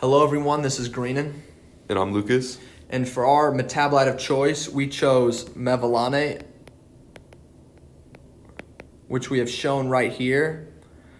Hello everyone, this is Greenan. And I'm Lucas. And for our metabolite of choice, we chose Mevalonate, which we have shown right here.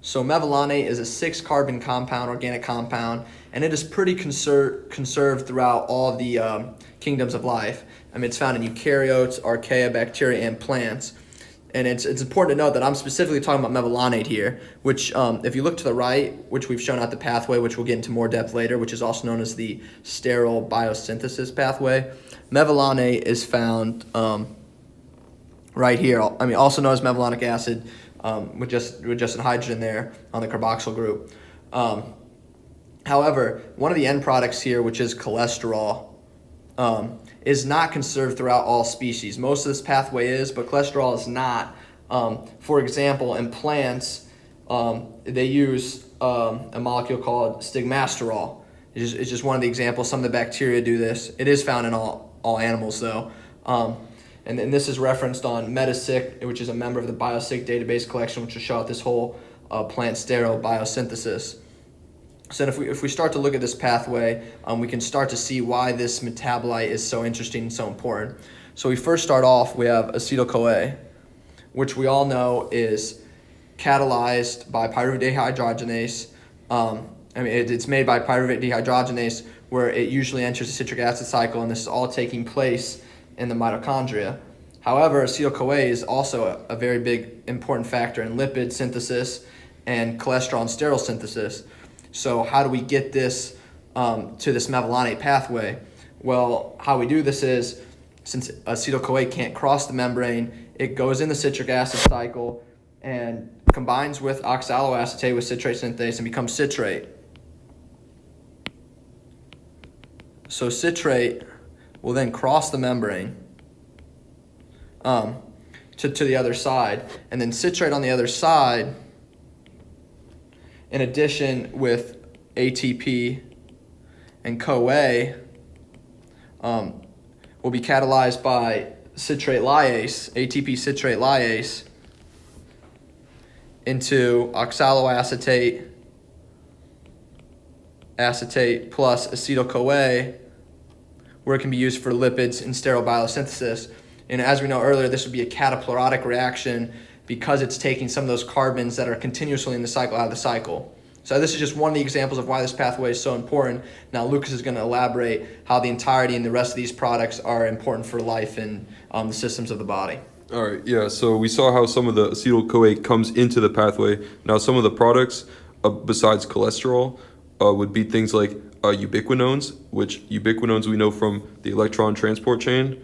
So Mevalonate is a 6-carbon compound, organic compound, and it is pretty conserved throughout all the kingdoms of life. I mean, it's found in eukaryotes, archaea, bacteria, and plants. And it's important to note that I'm specifically talking about mevalonate here, which if you look to the right, which we've shown out the pathway, which we'll get into more depth later, which is also known as the sterile biosynthesis pathway. Mevalonate is found right here. I mean, also known as mevalonic acid, with just an hydrogen there on the carboxyl group. However, one of the end products here, which is cholesterol, is not conserved throughout all species. Most of this pathway is, but cholesterol is not. For example, in plants, they use a molecule called stigmasterol. It's just one of the examples. Some of the bacteria do this. It is found in all animals, though. And this is referenced on Metasic, which is a member of the BioSig database collection, which will show out this whole plant sterile biosynthesis. So if we start to look at this pathway, we can start to see why this metabolite is so interesting and so important. So we first start off, we have acetyl-CoA, which we all know is catalyzed by pyruvate dehydrogenase. It's made by pyruvate dehydrogenase, where it usually enters the citric acid cycle, and this is all taking place in the mitochondria. However, acetyl-CoA is also a very big important factor in lipid synthesis and cholesterol and steroid synthesis. So how do we get this to this mevalonate pathway? Well, how we do this is, since acetyl-CoA can't cross the membrane, it goes in the citric acid cycle and combines with oxaloacetate with citrate synthase and becomes citrate. So citrate will then cross the membrane to the other side, and then citrate on the other side, in addition with ATP and CoA, will be catalyzed by citrate lyase, ATP citrate lyase, into oxaloacetate, acetate plus acetyl-CoA, where it can be used for lipids and sterile biosynthesis. And as we know earlier, this would be a cataplerotic reaction because it's taking some of those carbons that are continuously in the cycle out of the cycle. So this is just one of the examples of why this pathway is so important. Now Lucas is going to elaborate how the entirety and the rest of these products are important for life and the systems of the body. All right, yeah, so we saw how some of the acetyl-CoA comes into the pathway. Now some of the products, besides cholesterol, would be things like ubiquinones, which ubiquinones we know from the electron transport chain.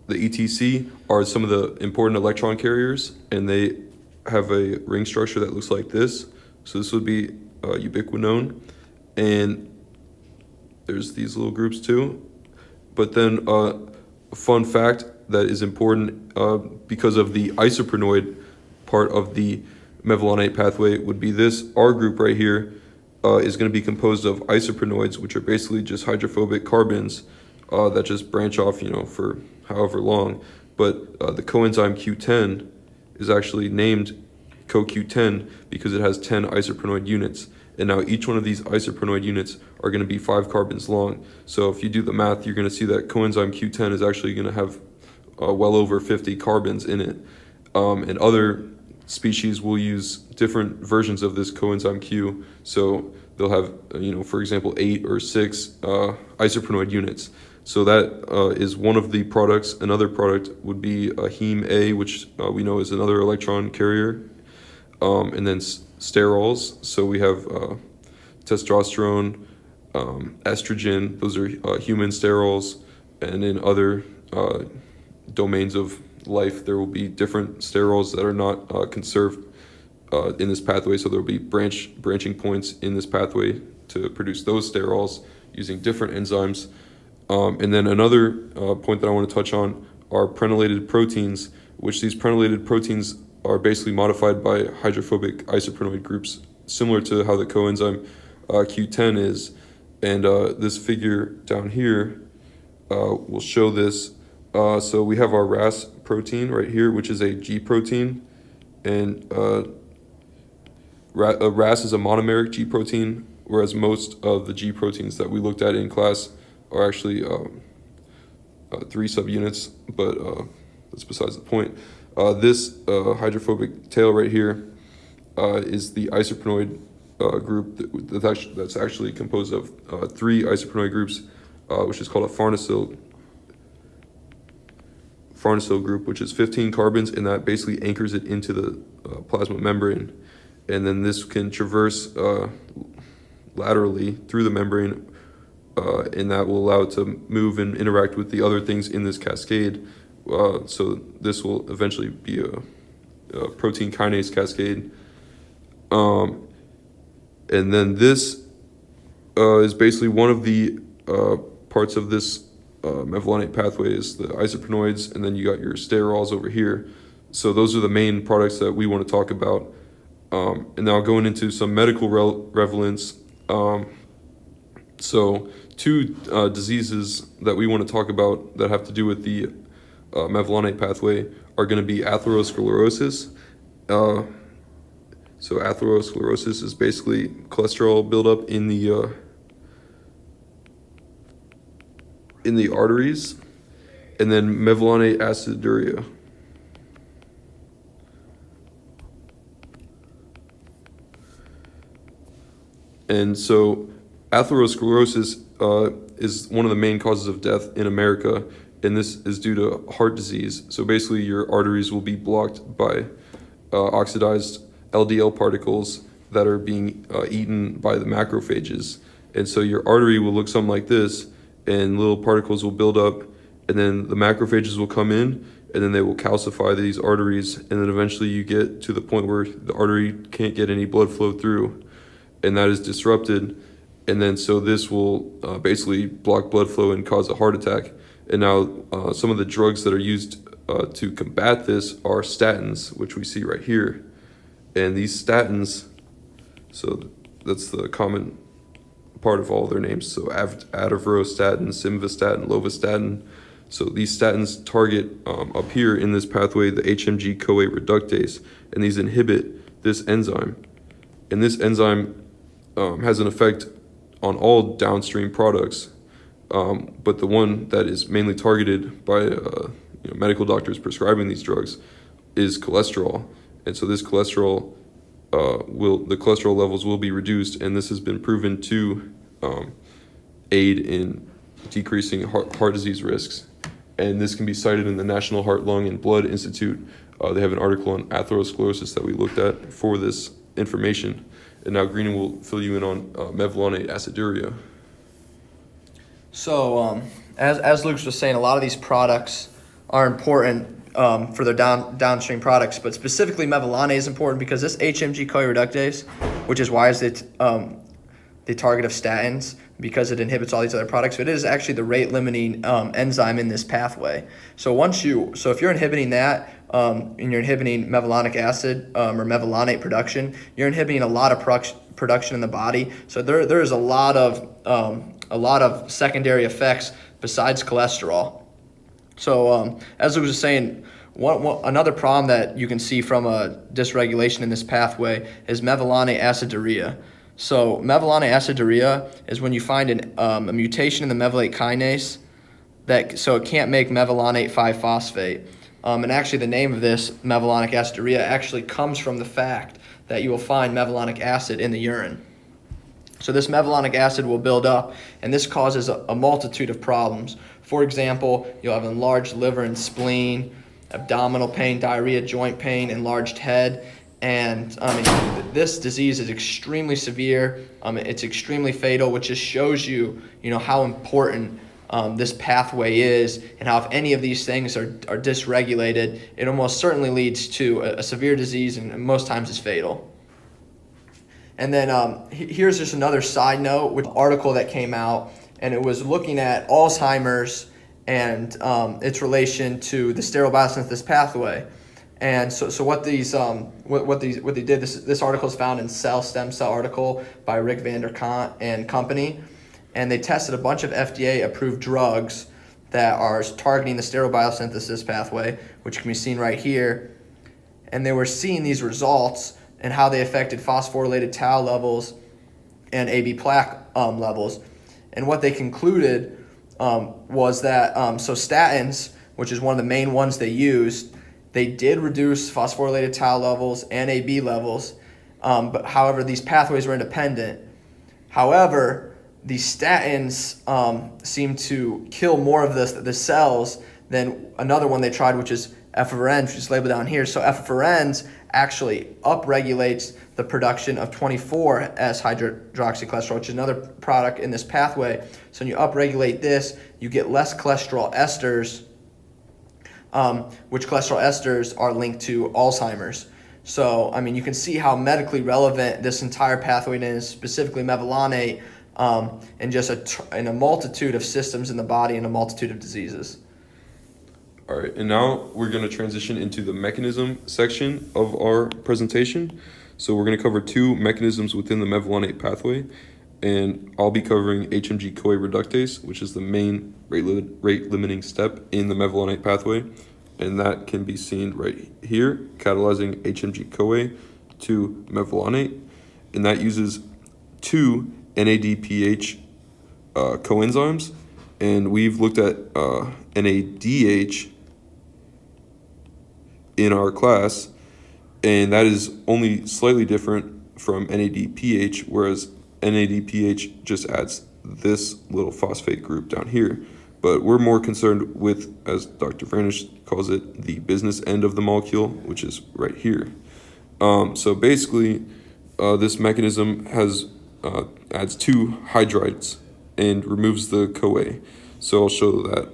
The ETC are some of the important electron carriers, and they have a ring structure that looks like this. So this would be ubiquinone, and there's these little groups too. But then a fun fact that is important because of the isoprenoid part of the mevalonate pathway would be this. R group right here is going to be composed of isoprenoids, which are basically just hydrophobic carbons that just branch off, for however long. But the coenzyme Q10 is actually named CoQ10 because it has 10 isoprenoid units. And now each one of these isoprenoid units are going to be 5 carbons long. So if you do the math, you're going to see that coenzyme Q10 is actually going to have well over 50 carbons in it. And other species will use different versions of this coenzyme Q. So they'll have, for example, 8 or 6 isoprenoid units. So that is one of the products. Another product would be heme A, which we know is another electron carrier. And then sterols. So we have testosterone, estrogen. Those are human sterols. And in other domains of life, there will be different sterols that are not conserved in this pathway. So there will be branching points in this pathway to produce those sterols using different enzymes. And then another point that I want to touch on are prenylated proteins, which these prenylated proteins are basically modified by hydrophobic isoprenoid groups, similar to how the coenzyme Q10 is. And this figure down here will show this. So we have our RAS protein right here, which is a G protein. And RAS is a monomeric G protein, whereas most of the G proteins that we looked at in class are actually 3 subunits, but that's besides the point. This hydrophobic tail right here is the isoprenoid group that's actually composed of 3 isoprenoid groups, which is called a farnesyl group, which is 15 carbons, and that basically anchors it into the plasma membrane. And then this can traverse laterally through the membrane, and that will allow it to move and interact with the other things in this cascade. So this will eventually be a protein kinase cascade. And then this is basically one of the parts of this mevalonate pathway is the isoprenoids, and then you got your sterols over here. So those are the main products that we want to talk about. And now going into some medical relevance. So 2 diseases that we want to talk about that have to do with the mevalonate pathway are going to be atherosclerosis. So atherosclerosis is basically cholesterol buildup in the arteries, and then mevalonate aciduria. And so atherosclerosis is one of the main causes of death in America, and this is due to heart disease. So basically your arteries will be blocked by oxidized LDL particles that are being eaten by the macrophages. And so your artery will look something like this, and little particles will build up, and then the macrophages will come in, and then they will calcify these arteries, and then eventually you get to the point where the artery can't get any blood flow through, and that is disrupted. And then so this will basically block blood flow and cause a heart attack. And now some of the drugs that are used to combat this are statins, which we see right here. And these statins, so that's the common part of all their names. So atorvastatin, simvastatin, lovastatin. So these statins target up here in this pathway the HMG-CoA reductase, and these inhibit this enzyme. And this enzyme has an effect on all downstream products, but the one that is mainly targeted by medical doctors prescribing these drugs is cholesterol. And so this cholesterol the cholesterol levels will be reduced, and this has been proven to aid in decreasing heart disease risks. And this can be cited in the National Heart, Lung, and Blood Institute. They have an article on atherosclerosis that we looked at for this information. And now Greenan will fill you in on mevalonate aciduria. So as Luke was saying, a lot of these products are important for their downstream products, but specifically mevalonate is important because this HMG-CoA reductase, which is why is it the target of statins, because it inhibits all these other products. But it is actually the rate-limiting enzyme in this pathway. So if you're inhibiting that, and you're inhibiting mevalonic acid or mevalonate production, you're inhibiting a lot of production in the body. So there is a lot of secondary effects besides cholesterol. So as I was saying, another problem that you can see from a dysregulation in this pathway is mevalonate aciduria. So mevalonate aciduria is when you find a mutation in the mevalonate kinase so it can't make mevalonate 5-phosphate. And actually the name of this mevalonic aciduria actually comes from the fact that you will find mevalonic acid in the urine. So this mevalonic acid will build up, and this causes a multitude of problems. For example, you'll have enlarged liver and spleen, abdominal pain, diarrhea, joint pain, enlarged head. And this disease is extremely severe. It's extremely fatal, which just shows you how important this pathway is, and how if any of these things are dysregulated, it almost certainly leads to a severe disease, and most times is fatal. And then here's just another side note with an article that came out, and it was looking at Alzheimer's and its relation to the steroid biosynthesis pathway. And so what they did, this article is found in Cell Stem Cell article by Rick van der Kant and company, and they tested a bunch of FDA-approved drugs that are targeting the steroid biosynthesis pathway, which can be seen right here. And they were seeing these results and how they affected phosphorylated tau levels and AB plaque levels. And what they concluded was that so statins, which is one of the main ones they used, they did reduce phosphorylated tau levels and AB levels, but however, these pathways were independent. However, the statins seem to kill more of the cells than another one they tried, which is FFRNs, which is labeled down here. So FFRNs actually upregulates the production of 24S hydroxycholesterol, which is another product in this pathway. So when you upregulate this, you get less cholesterol esters, which cholesterol esters are linked to Alzheimer's. So, I mean, you can see how medically relevant this entire pathway is, specifically mevalonate, in just in a multitude of systems in the body and a multitude of diseases. All right, and now we're going to transition into the mechanism section of our presentation. So we're going to cover two mechanisms within the mevalonate pathway, and I'll be covering HMG-CoA reductase, which is the main rate-limiting step in the mevalonate pathway, and that can be seen right here, catalyzing HMG-CoA to mevalonate, and that uses two NADPH coenzymes, and we've looked at NADH in our class, and that is only slightly different from NADPH, whereas NADPH just adds this little phosphate group down here. But we're more concerned with, as Dr. Vranish calls it, the business end of the molecule, which is right here. So basically, this mechanism adds two hydrides and removes the CoA. So I'll show that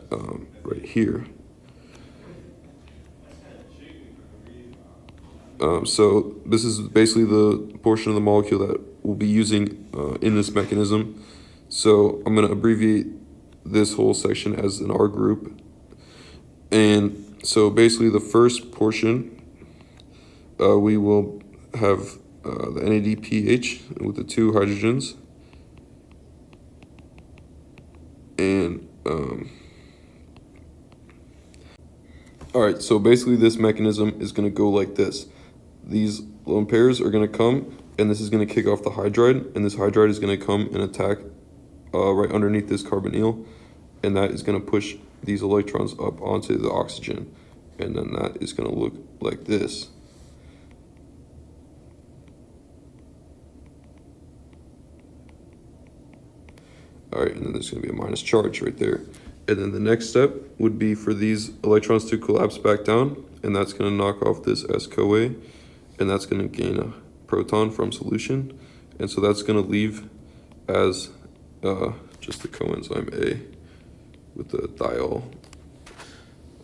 right here. So this is basically the portion of the molecule that we'll be using in this mechanism. So I'm going to abbreviate this whole section as an R group. And so basically the first portion, we will have the NADPH with the two hydrogens. And all right, so basically this mechanism is going to go like this. These lone pairs are going to come, and this is going to kick off the hydride, and this hydride is going to come and attack right underneath this carbonyl, and that is going to push these electrons up onto the oxygen, and then that is going to look like this. All right, and then there's going to be a minus charge right there. And then the next step would be for these electrons to collapse back down, and that's going to knock off this S-CoA, and that's going to gain a proton from solution. And so that's going to leave as just the coenzyme A with the diol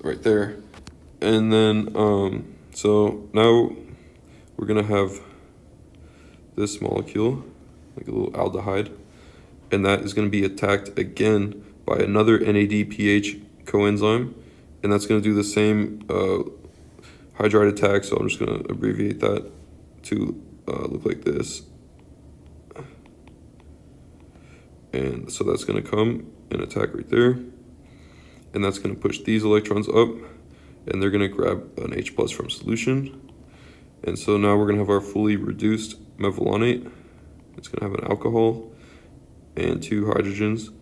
right there. And then, so now we're going to have this molecule, like a little aldehyde, and that is going to be attacked again by another NADPH coenzyme, and that's going to do the same hydride attack, so I'm just going to abbreviate that to look like this. And so that's going to come and attack right there, and that's going to push these electrons up, and they're going to grab an H+ from solution. And so now we're going to have our fully reduced mevalonate. It's going to have an alcohol and two hydrogens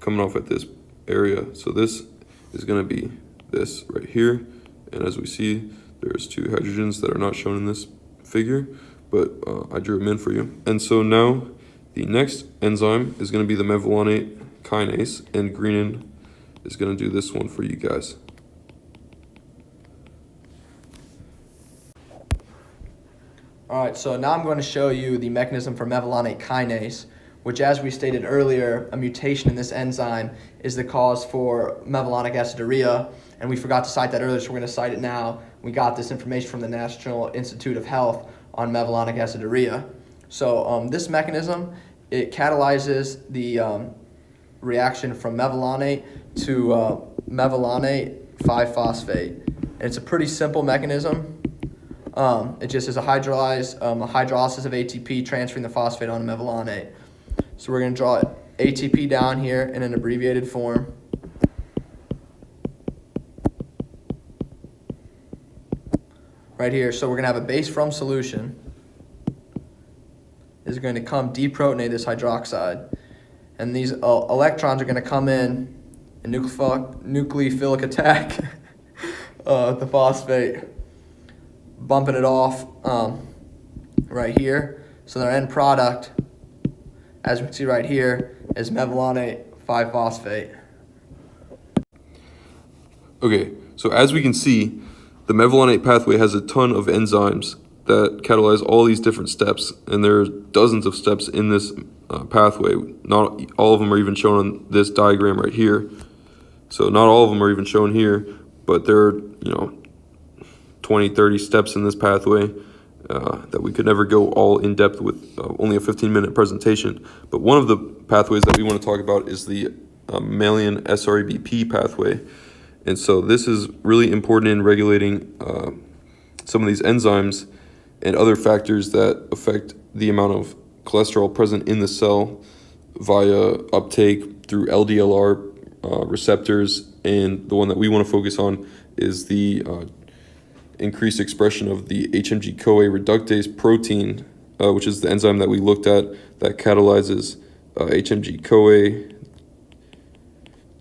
coming off at this area. So this is going to be this right here, and as we see, there's two hydrogens that are not shown in this figure, but I drew them in for you. And so now the next enzyme is going to be the mevalonate kinase, and Greenan is going to do this one for you guys. All right, so now I'm going to show you the mechanism for mevalonate kinase, which, as we stated earlier, a mutation in this enzyme is the cause for mevalonic aciduria, and we forgot to cite that earlier, so we're going to cite it now. We got this information from the National Institute of Health on mevalonic aciduria. So this mechanism, it catalyzes the reaction from mevalonate to mevalonate 5-phosphate. And it's a pretty simple mechanism. It just is a hydrolysis of ATP transferring the phosphate on mevalonate. So we're going to draw ATP down here in an abbreviated form. Right here. So we're going to have a base from solution. is going to come deprotonate this hydroxide. And these electrons are going to come in and nucleophilic attack the phosphate, bumping it off right here. So their end product, as we can see right here, is mevalonate 5-phosphate. Okay, so as we can see, the mevalonate pathway has a ton of enzymes that catalyze all these different steps, and there are dozens of steps in this pathway. Not all of them are even shown on this diagram right here. So not all of them are even shown here, but there are, 20, 30 steps in this pathway that we could never go all in depth with only a 15-minute presentation. But one of the pathways that we want to talk about is the mammalian SRABP pathway. And so this is really important in regulating some of these enzymes and other factors that affect the amount of cholesterol present in the cell via uptake through LDLR receptors. And the one that we want to focus on is the increased expression of the HMG-CoA reductase protein, which is the enzyme that we looked at that catalyzes HMG-CoA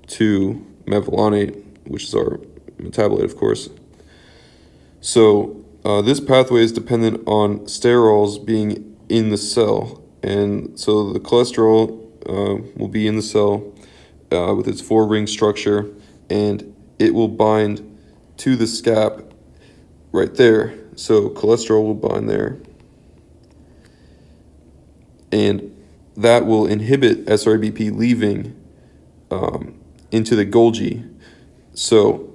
to mevalonate, which is our metabolite, of course. So this pathway is dependent on sterols being in the cell, and so the cholesterol will be in the cell with its 4-ring structure, and it will bind to the scap right there. So cholesterol will bind there, and that will inhibit SRBP leaving into the Golgi. So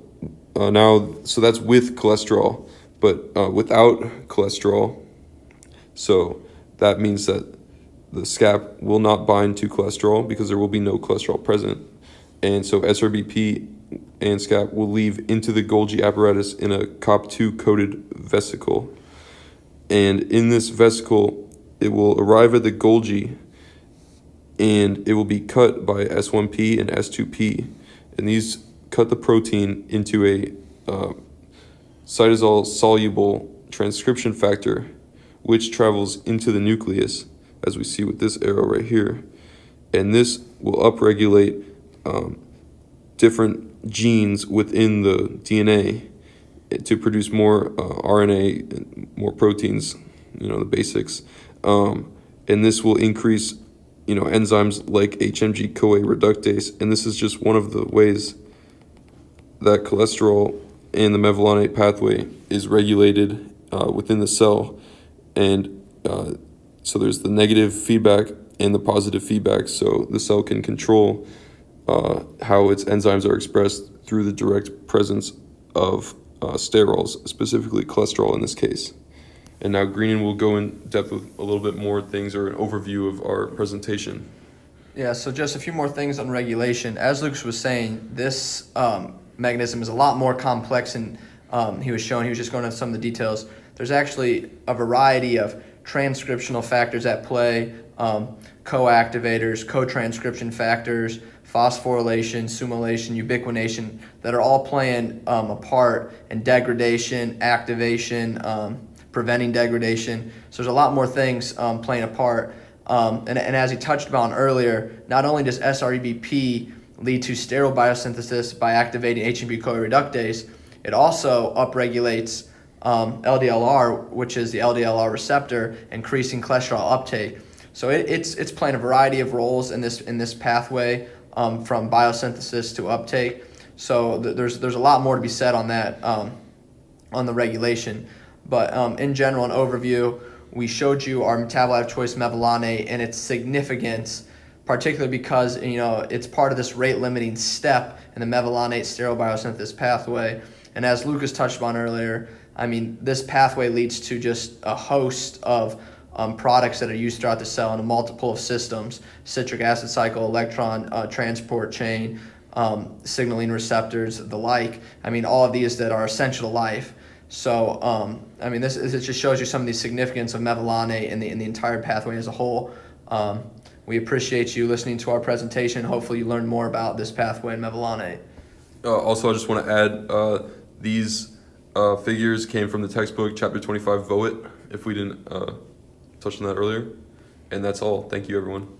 so that's with cholesterol, but without cholesterol, so that means that the scap will not bind to cholesterol because there will be no cholesterol present. And so SRBP and scap will leave into the Golgi apparatus in a COP2 coated vesicle. And in this vesicle, it will arrive at the Golgi, and it will be cut by S1P and S2P. And these cut the protein into a cytosol soluble transcription factor, which travels into the nucleus, as we see with this arrow right here. And this will upregulate different genes within the DNA to produce more RNA and more proteins, the basics. And this will increase, enzymes like HMG-CoA reductase. And this is just one of the ways that cholesterol and the mevalonate pathway is regulated within the cell. And so there's the negative feedback and the positive feedback. So the cell can control how its enzymes are expressed through the direct presence of sterols, specifically cholesterol in this case. And now Greenan will go in depth with a little bit more things, or an overview of our presentation. Yeah, so just a few more things on regulation. As Lucas was saying, this mechanism is a lot more complex than he was just going into some of the details. There's actually a variety of transcriptional factors at play, co-activators, co-transcription factors, phosphorylation, summolation, ubiquination, that are all playing a part in degradation, activation, preventing degradation. So there's a lot more things playing a part. And as he touched upon earlier, not only does SREBP lead to sterol biosynthesis by activating HMG-CoA reductase, it also upregulates LDLR, which is the LDLR receptor, increasing cholesterol uptake. So it's playing a variety of roles in this pathway from biosynthesis to uptake. So there's a lot more to be said on that, on the regulation. But in general, an overview, we showed you our metabolite of choice, mevalonate, and its significance, particularly because it's part of this rate-limiting step in the mevalonate sterol biosynthesis pathway. And as Lucas touched on earlier, this pathway leads to just a host of products that are used throughout the cell in a multiple of systems: citric acid cycle, electron transport chain, signaling receptors, the like. All of these that are essential to life. So, this just shows you some of the significance of mevalonate in the entire pathway as a whole. We appreciate you listening to our presentation. Hopefully you learned more about this pathway in mevalonate. Also, I just want to add, these figures came from the textbook, chapter 25, VOIT, if we didn't touch on that earlier. And that's all. Thank you, everyone.